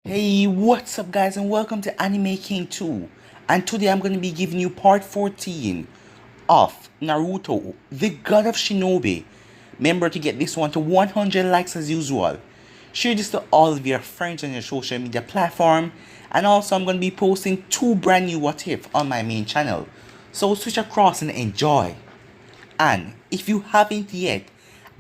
Hey, what's up guys, and welcome to Anime King 2. And today I'm going to be giving you part 14 of Naruto, the God of Shinobi. Remember to get this one to 100 likes as usual. Share this to all of your friends on your social media platform. And also I'm going to be posting 2 brand new What If on my main channel. So switch across and enjoy. And if you haven't yet,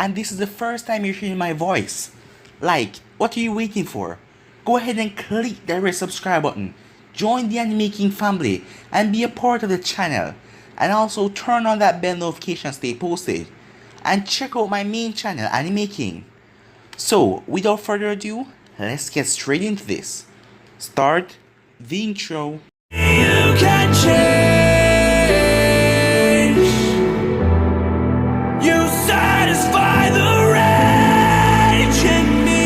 and this is the first time you're hearing my voice, what are you waiting for? Go ahead and click that red subscribe button, join the Anime King family, and be a part of the channel. And also turn on that bell notification to stay posted. And check out my main channel, Anime King. So, without further ado, let's get straight into this. Start the intro. You can change. You satisfy the rage in me.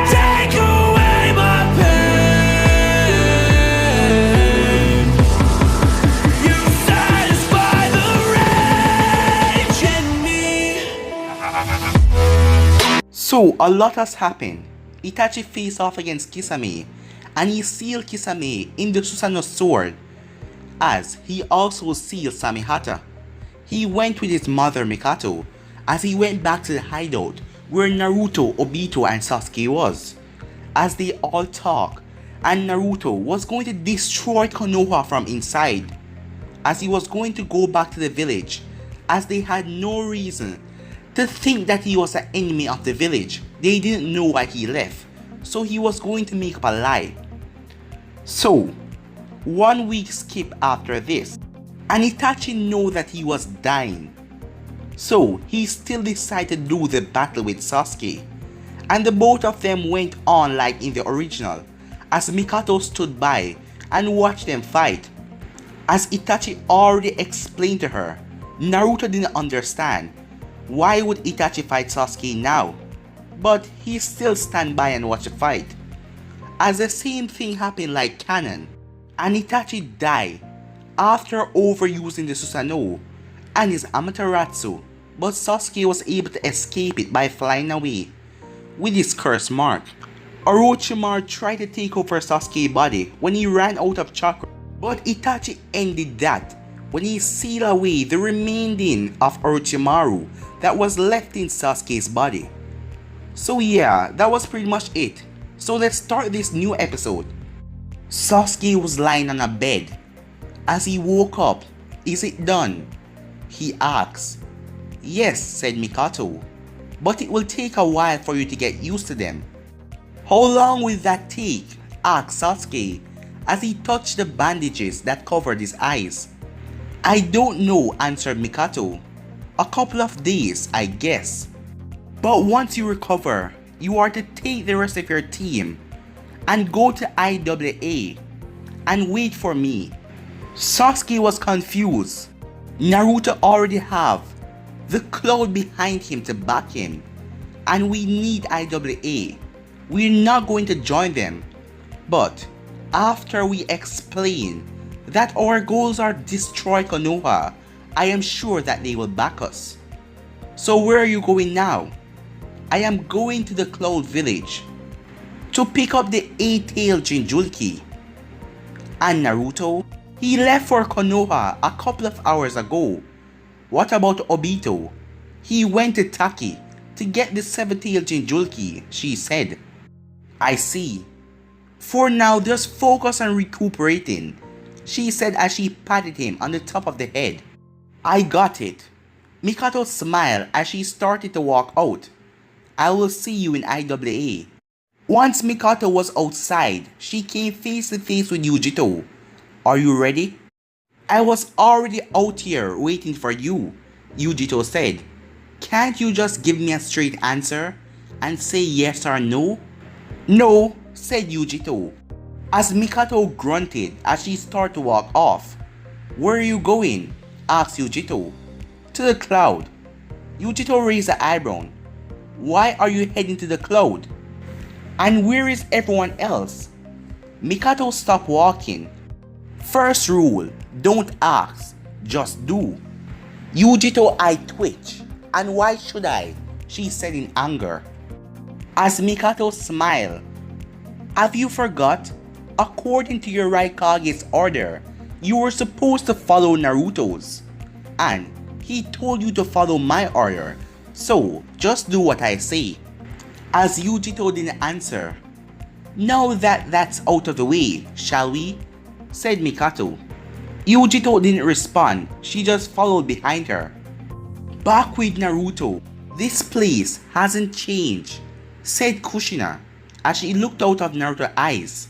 Take away my pain. You satisfy the rage in me. So a lot has happened. Itachi faced off against Kisame, and he sealed Kisame in the Susanoo sword, as he also sealed Samehata. He went with his mother Mikato, as he went back to the hideout where Naruto, Obito and Sasuke was, as they all talk, and Naruto was going to destroy Konoha from inside, as he was going to go back to the village, as they had no reason to think that he was an enemy of the village. They didn't know why he left, so he was going to make up a lie. So, 1 week skip after this, and Itachi knew that he was dying. So, he still decided to do the battle with Sasuke, and the both of them went on like in the original, as Mikato stood by and watched them fight. As Itachi already explained to her, Naruto didn't understand. Why would Itachi fight Sasuke now? But he still stand by and watch the fight. As the same thing happened like canon, and Itachi died after overusing the Susanoo and his Amaterasu, but Sasuke was able to escape it by flying away with his curse mark. Orochimaru tried to take over Sasuke's body when he ran out of chakra, but Itachi ended that when he sealed away the remaining of Orochimaru that was left in Sasuke's body. So yeah, that was pretty much it. So let's start this new episode. Sasuke was lying on a bed. As he woke up, "Is it done?" he asked. "Yes," said Mikato, "but it will take a while for you to get used to them." "How long will that take?" asked Sasuke as he touched the bandages that covered his eyes. "I don't know," answered Mikato. "A couple of days, I guess. But once you recover, you are to take the rest of your team and go to IWA and wait for me." Sasuke was confused. Naruto already have the cloud behind him to back him, and we need IWA. We're not going to join them. But after we explain that our goals are destroy Konoha, I am sure that they will back us. "So where are you going now?" "I am going to the Cloud Village to pick up the 8-tailed Jinchuriki." "And Naruto?" "He left for Konoha a couple of hours ago." "What about Obito?" "He went to Taki to get the 7-tailed Jinchuriki," she said. "I see. For now, just focus on recuperating," she said as she patted him on the top of the head. "I got it." Mikato smiled as she started to walk out. "I will see you in IWA." Once Mikato was outside, she came face to face with Yujito. "Are you ready?" "I was already out here waiting for you," Yujito said. "Can't you just give me a straight answer and say yes or no?" "No," said Yujito, as Mikato grunted as she started to walk off. "Where are you going?" asked Yujito. "To the cloud." Yujito raised an eyebrow. "Why are you heading to the cloud? And where is everyone else?" Mikato stopped walking. "First rule, don't ask, just do." Yujito eye twitched. "And why should I?" she said in anger. As Mikato smiled, have you forgot? According to your Raikage's order, you were supposed to follow Naruto's. And he told you to follow my order, so just do what I say. As Yujito didn't answer, now that that's out of the way, shall we? Said Mikato. Yujito didn't respond, she just followed behind her. Back with Naruto, this place hasn't changed, said Kushina as she looked out of Naruto's eyes.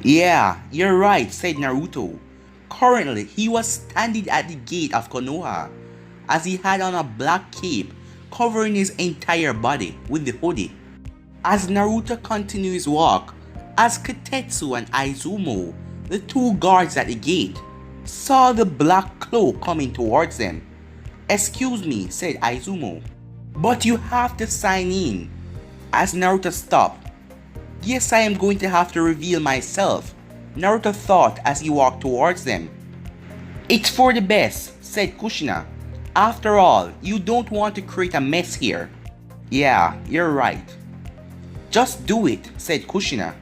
Yeah, you're right, said Naruto. Currently, he was standing at the gate of Konoha as he had on a black cape covering his entire body with the hoodie. As Naruto continued his walk, as Katetsu and Izumo, the two guards at the gate, saw the black cloak coming towards them. Excuse me, said Izumo, but you have to sign in. As Naruto stopped, yes, I am going to have to reveal myself, Naruto thought as he walked towards them. It's for the best, said Kushina. After all, you don't want to create a mess here. Yeah, you're right. Just do it, said Kushina.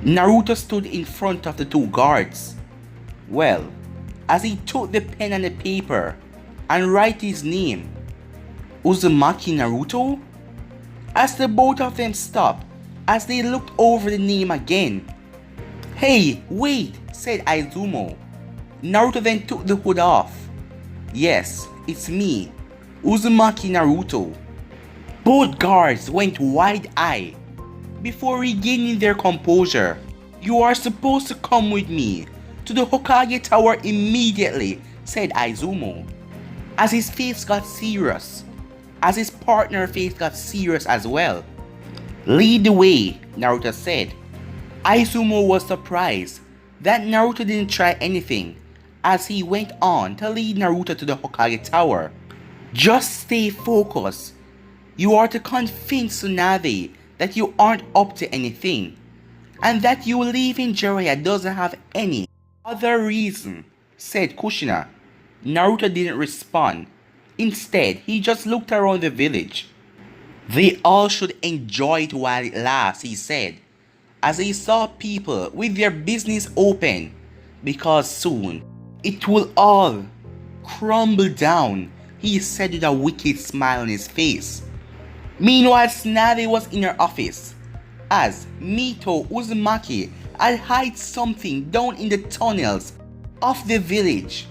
Naruto stood in front of the two guards. Well, as he took the pen and the paper and write his name, Uzumaki Naruto? As the both of them stopped, as they looked over the name again. Hey, wait, said Izumo. Naruto then took the hood off. Yes, it's me, Uzumaki Naruto. Both guards went wide-eyed. Before regaining their composure, you are supposed to come with me to the Hokage Tower immediately, said Izumo. As his face got serious, as his partner's face got serious as well. Lead the way, Naruto said. Izumo was surprised that Naruto didn't try anything as he went on to lead Naruto to the Hokage Tower. Just stay focused. You are to convince Tsunade that you aren't up to anything, and that you leaving Jiraiya doesn't have any other reason, said Kushina. Naruto didn't respond. Instead, he just looked around the village. They all should enjoy it while it lasts, he said, as he saw people with their business open, because soon it will all crumble down, he said with a wicked smile on his face. Meanwhile, Tsunade was in her office, as Mito Uzumaki had hid something down in the tunnels of the village.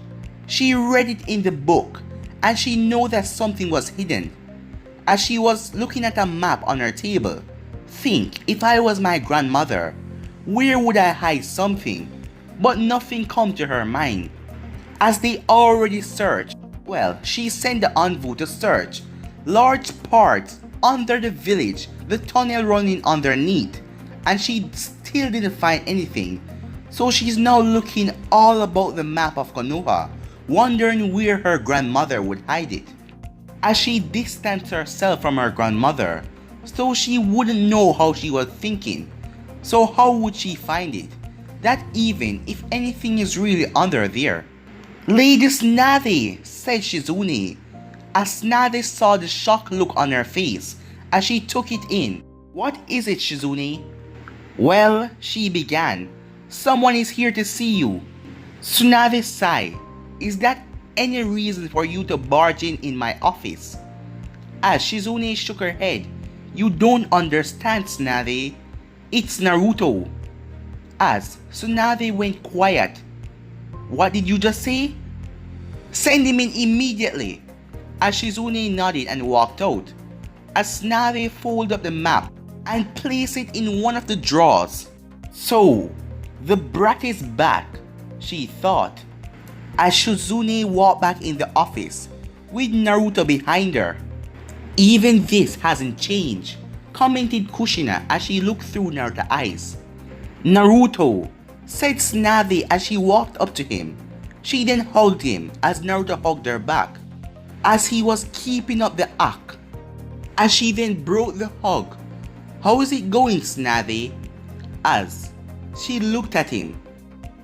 She read it in the book, and she knew that something was hidden. As she was looking at a map on her table, think, if I was my grandmother, where would I hide something? But nothing come to her mind. As they already searched, well, she sent the envoy to search large parts under the village, the tunnel running underneath, and she still didn't find anything. So she's now looking all about the map of Konoha, wondering where her grandmother would hide it. As she distanced herself from her grandmother, so she wouldn't know how she was thinking. So how would she find it? That even if anything is really under there. Lady Tsunade, said Shizune, as Tsunade saw the shocked look on her face as she took it in. What is it, Shizune? Well, she began, someone is here to see you. Tsunade sighed. Is that any reason for you to barge in my office? As Shizune shook her head, you don't understand, Tsunade. It's Naruto. As Tsunade went quiet. What did you just say? Send him in immediately. As Shizune nodded and walked out, as Tsunade folded up the map and placed it in one of the drawers. So, the brat is back, she thought, as Shizune walked back in the office with Naruto behind her. Even this hasn't changed, commented Kushina as she looked through Naruto's eyes. Naruto, said Tsunade as she walked up to him. She then hugged him as Naruto hugged her back, as he was keeping up the act. As she then broke the hug. How is it going, Tsunade? As she looked at him.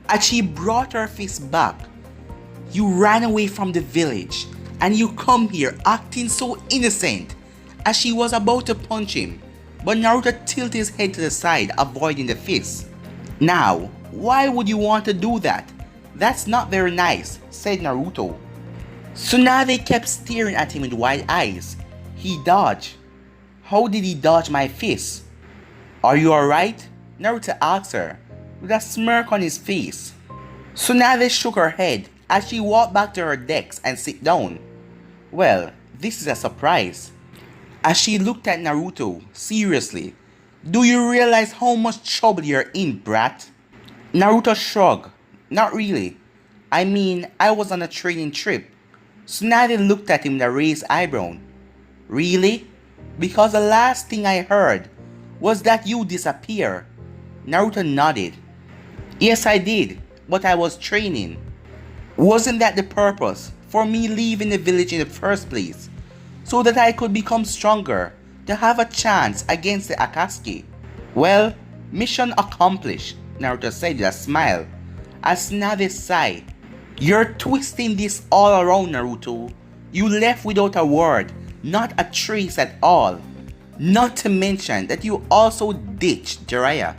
As she brought her fist back. You ran away from the village and you come here acting so innocent. As she was about to punch him, but Naruto tilted his head to the side, avoiding the fist. Now, why would you want to do that? That's not very nice, said Naruto. Tsunade kept staring at him with wide eyes. He dodged. How did he dodge my fist? Are you alright? Naruto asked her, with a smirk on his face. Tsunade shook her head as she walked back to her desk and sat down. Well, this is a surprise. As she looked at Naruto, seriously, do you realize how much trouble you're in, brat? Naruto shrugged. Not really. I mean, I was on a training trip. Tsunade looked at him with a raised eyebrow. Really? Because the last thing I heard was that you disappeared. Naruto nodded. Yes, I did, but I was training. Wasn't that the purpose for me leaving the village in the first place? So that I could become stronger, to have a chance against the Akatsuki. Well, mission accomplished, Naruto said with a smile, as Tsunade sighed. You're twisting this all around, Naruto. You left without a word, not a trace at all. Not to mention that you also ditched Jiraiya,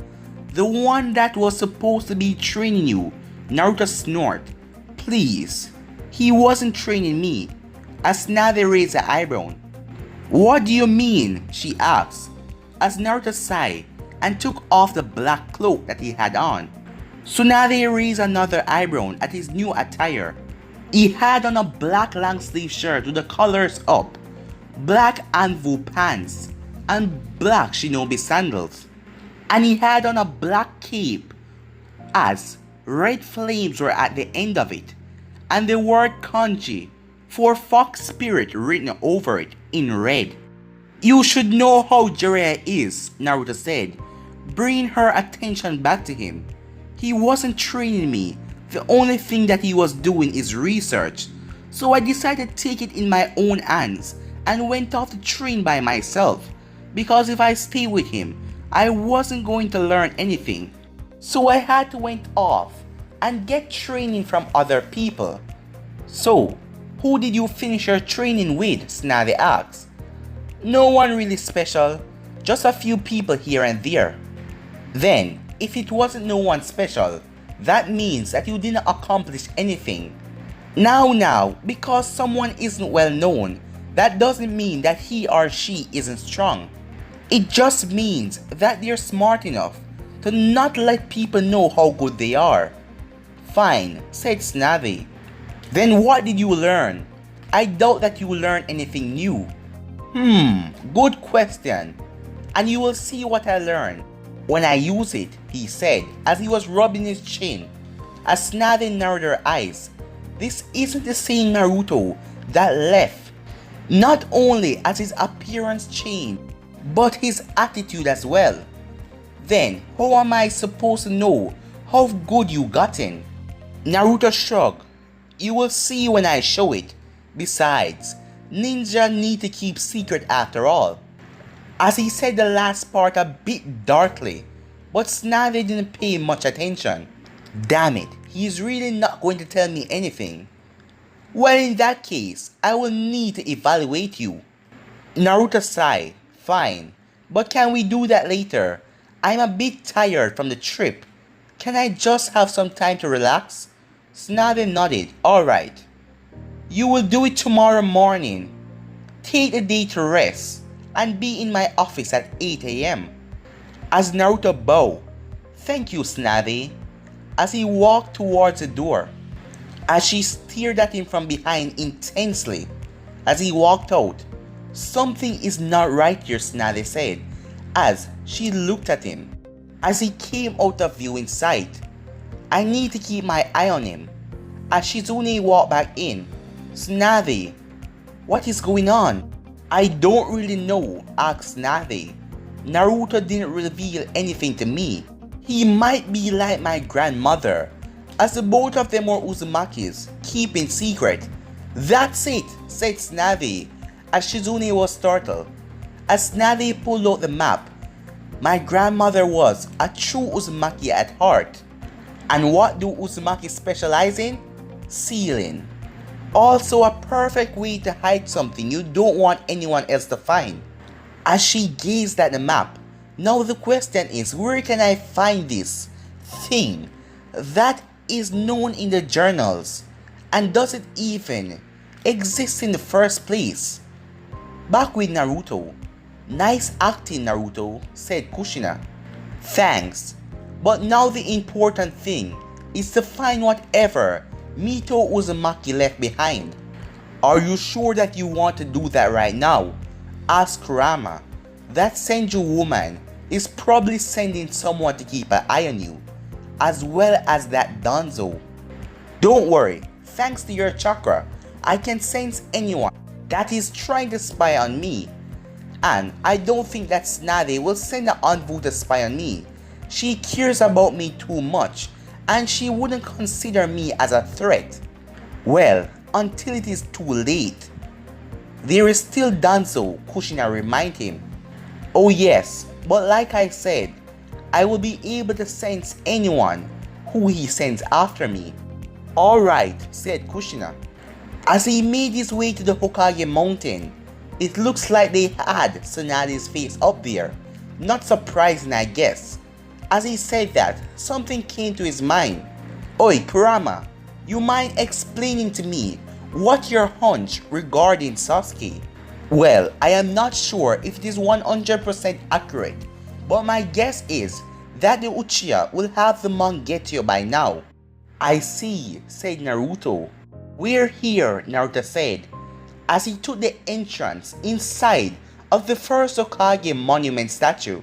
the one that was supposed to be training you. Naruto snorted. Please, he wasn't training me. As Tsunade raised her eyebrow. What do you mean? She asked, as Naruto sighed and took off the black cloak that he had on. Tsunade raised another eyebrow at his new attire. He had on a black long sleeve shirt with the collars up, black anvu pants, and black shinobi sandals. And he had on a black cape, as red flames were at the end of it, and the word kanji for fox spirit written over it in red. You should know how Jiraiya is, Naruto said, bringing her attention back to him. He wasn't training me. The only thing that he was doing is research. So I decided to take it in my own hands and went off to train by myself. Because if I stay with him, I wasn't going to learn anything. So I had to went off and get training from other people. So, who did you finish your training with? Tsunade asked. No one really special, just a few people here and there. Then, if it wasn't no one special, that means that you didn't accomplish anything. Now, because someone isn't well known, that doesn't mean that he or she isn't strong. It just means that they're smart enough to not let people know how good they are. Fine, said Tsunade. Then what did you learn? I doubt that you learned anything new. Good question. And you will see what I learned when I use it, he said as he was rubbing his chin. As Tsunade narrowed her eyes. This isn't the same Naruto that left. Not only has his appearance changed, but his attitude as well. Then, how am I supposed to know how good you gotten? Naruto shrugged. You will see when I show it. Besides, ninja need to keep secret after all. As he said the last part a bit darkly, but Tsunade didn't pay much attention. Damn it, he's really not going to tell me anything. Well, in that case, I will need to evaluate you. Naruto sighed. Fine, but can we do that later? I'm a bit tired from the trip. Can I just have some time to relax? Tsunade nodded. Alright. You will do it tomorrow morning. Take the day to rest and be in my office at 8 a.m. As Naruto bowed, thank you, Tsunade, as he walked towards the door. As she stared at him from behind intensely, as he walked out, something is not right here, Tsunade said, as she looked at him. As he came out of view in sight, I need to keep my eye on him. As Shizune walked back in, Tsunade, what is going on? I don't really know, asked Tsunade. Naruto didn't reveal anything to me. He might be like my grandmother, as the both of them were Uzumakis, keeping secret. That's it, said Tsunade, as Shizune was startled. As Tsunade pulled out the map, my grandmother was a true Uzumaki at heart. And what do Uzumaki specialize in? Sealing. Also a perfect way to hide something you don't want anyone else to find. As she gazed at the map, Now the question is, where can I find this thing that is known in the journals, and does it even exist in the first place? Back with Naruto. Nice acting, Naruto, said Kushina. Thanks, but now the important thing is to find whatever Mito Uzumaki left behind. Are you sure that you want to do that right now? Asked Kurama. That Senju woman is probably sending someone to keep an eye on you, as well as that Danzo. Don't worry, thanks to your chakra, I can sense anyone that is trying to spy on me. And I don't think that Tsunade will send an envoy to spy on me. She cares about me too much, and she wouldn't consider me as a threat. Well, until it is too late. There is still Danzo, Kushina reminded him. Oh yes, but like I said, I will be able to sense anyone who he sends after me. Alright, said Kushina. As he made his way to the Hokage mountain, it looks like they had Tsunade's face up there. Not surprising, I guess. As he said that, something came to his mind. Oi, Kurama, you mind explaining to me what your hunch regarding Sasuke? Well, I am not sure if it is 100% accurate, but my guess is that the Uchiha will have the Mangekyou by now. I see, said Naruto. We're here, Naruto said, as he took the entrance inside of the first Hokage monument statue.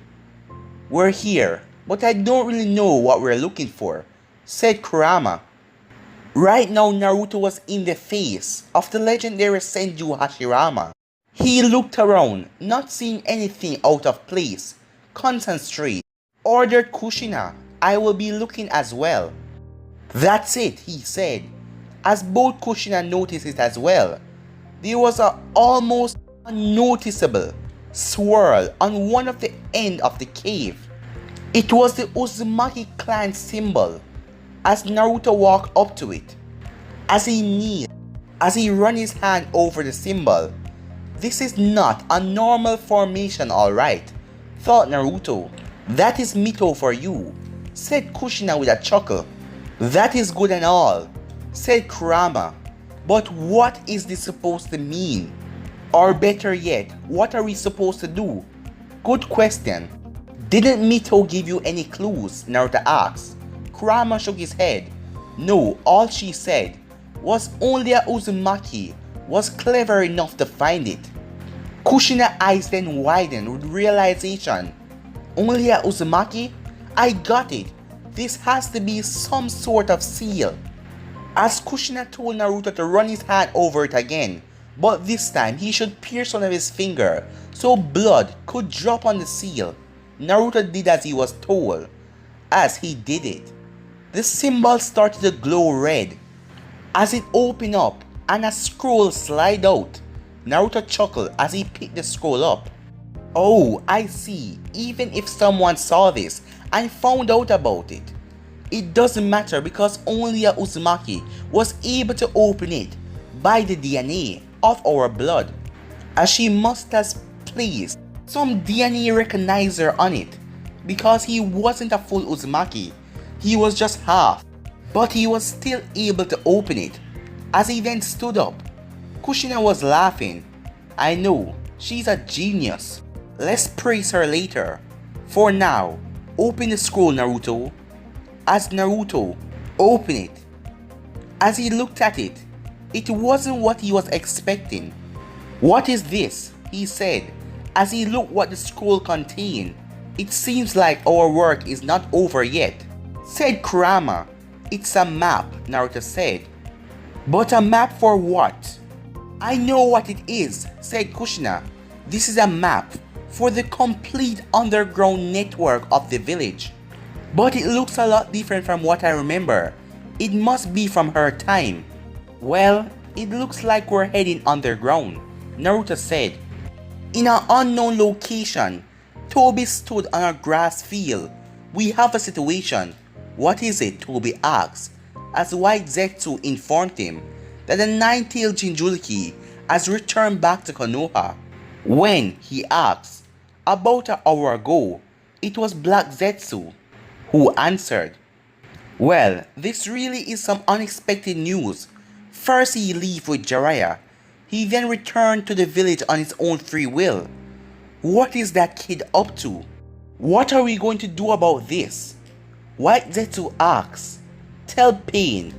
We're here, but I don't really know what we're looking for, said Kurama. Right now Naruto was in the face of the legendary Senju Hashirama. He looked around, not seeing anything out of place. Concentrate, ordered Kushina. I will be looking as well. That's it, he said, as both Kushina noticed it as well. There was an almost unnoticeable swirl on one of the end of the cave. It was the Uzumaki clan symbol. As Naruto walked up to it, as he kneeled, as he ran his hand over the symbol. This is not a normal formation, alright, thought Naruto. That is Mito for you, said Kushina with a chuckle. That is good and all, said Kurama. But what is this supposed to mean? Or better yet, what are we supposed to do? Good question. Didn't Mito give you any clues? Naruto asked. Kurama shook his head. No, all she said was only a Uzumaki was clever enough to find it. Kushina's eyes then widened with realization. Only a Uzumaki? I got it. This has to be some sort of seal. As Kushina told Naruto to run his hand over it again, but this time he should pierce one of his finger so blood could drop on the seal. Naruto did as he was told. As he did it, the symbol started to glow red. As it opened up and a scroll slid out, Naruto chuckled as he picked the scroll up. Oh, I see. Even if someone saw this and found out about it, it doesn't matter because only a Uzumaki was able to open it by the DNA of our blood, as she must have placed some DNA recognizer on it, because he wasn't a full Uzumaki, he was just half, but he was still able to open it. As he then stood up, Kushina was laughing. I know, she's a genius. Let's praise her later. For now, open the scroll, Naruto. As Naruto opened it, as he looked at it, it wasn't what he was expecting. What is this? He said, as he looked what the scroll contained. It seems like our work is not over yet, said Kurama. It's a map, Naruto said. But a map for what? I know what it is, said Kushina. This is a map for the complete underground network of the village. But it looks a lot different from what I remember. It must be from her time. Well, it looks like we're heading underground, Naruto said. In an unknown location, Toby stood on a grass field. We have a situation. What is it? Toby asked, as White Zetsu informed him that the nine-tailed Jinchuriki has returned back to Konoha. When? He asked. About an hour ago. it was Black Zetsu who answered. Well, this really is some unexpected news. First he left with Jiraiya. He then returned to the village on his own free will. What is that kid up to? What are we going to do about this? White Zetsu asks, tell Pain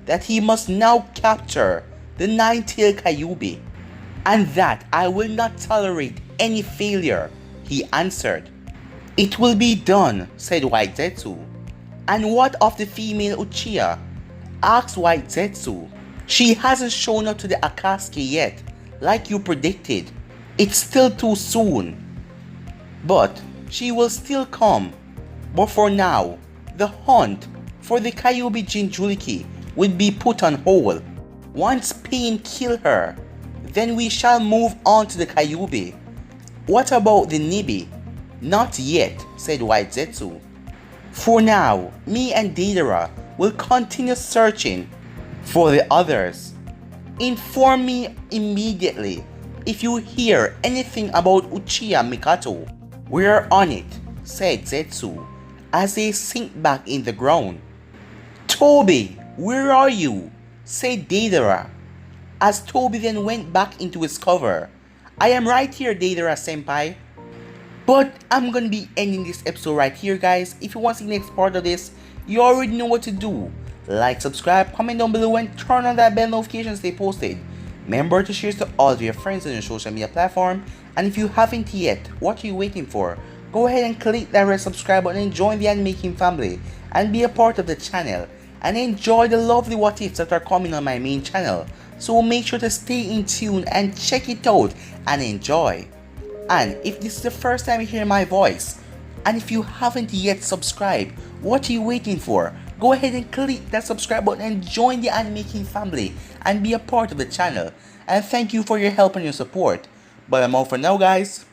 that he must now capture the nine-tailed Kyuubi, and that I will not tolerate any failure, he answered. It will be done, said White Zetsu. And what of the female Uchiha? Asked White Zetsu. She hasn't shown up to the Akatsuki yet, like you predicted. It's still too soon. But she will still come. But for now, the hunt for the Kyuubi Jinchuriki will be put on hold. Once Pain kill her, then we shall move on to the Kyuubi. What about the Nibi? Not yet, said White Zetsu. For now, me and Deidara will continue searching for the others. Inform me immediately if you hear anything about Uchiha Mikato. We're on it, said Zetsu as they sink back in the ground. Toby, where are you? Said Deidara as Toby then went back into his cover. I am right here, Deidara senpai. But I'm gonna be ending this episode right here, guys. If you want to see the next part of this, you already know what to do. Like, subscribe, comment down below, and turn on that bell notification to stay posted. Remember to share to all of your friends on your social media platform. And if you haven't yet, what are you waiting for? Go ahead and click that red subscribe button and join the Anime King family and be a part of the channel. And enjoy the lovely what ifs that are coming on my main channel. So make sure to stay in tune and check it out and enjoy. And if this is the first time you hear my voice, and if you haven't yet subscribed, what are you waiting for? Go ahead and click that subscribe button and join the Anime King family and be a part of the channel. And thank you for your help and your support. But I'm all for now, guys.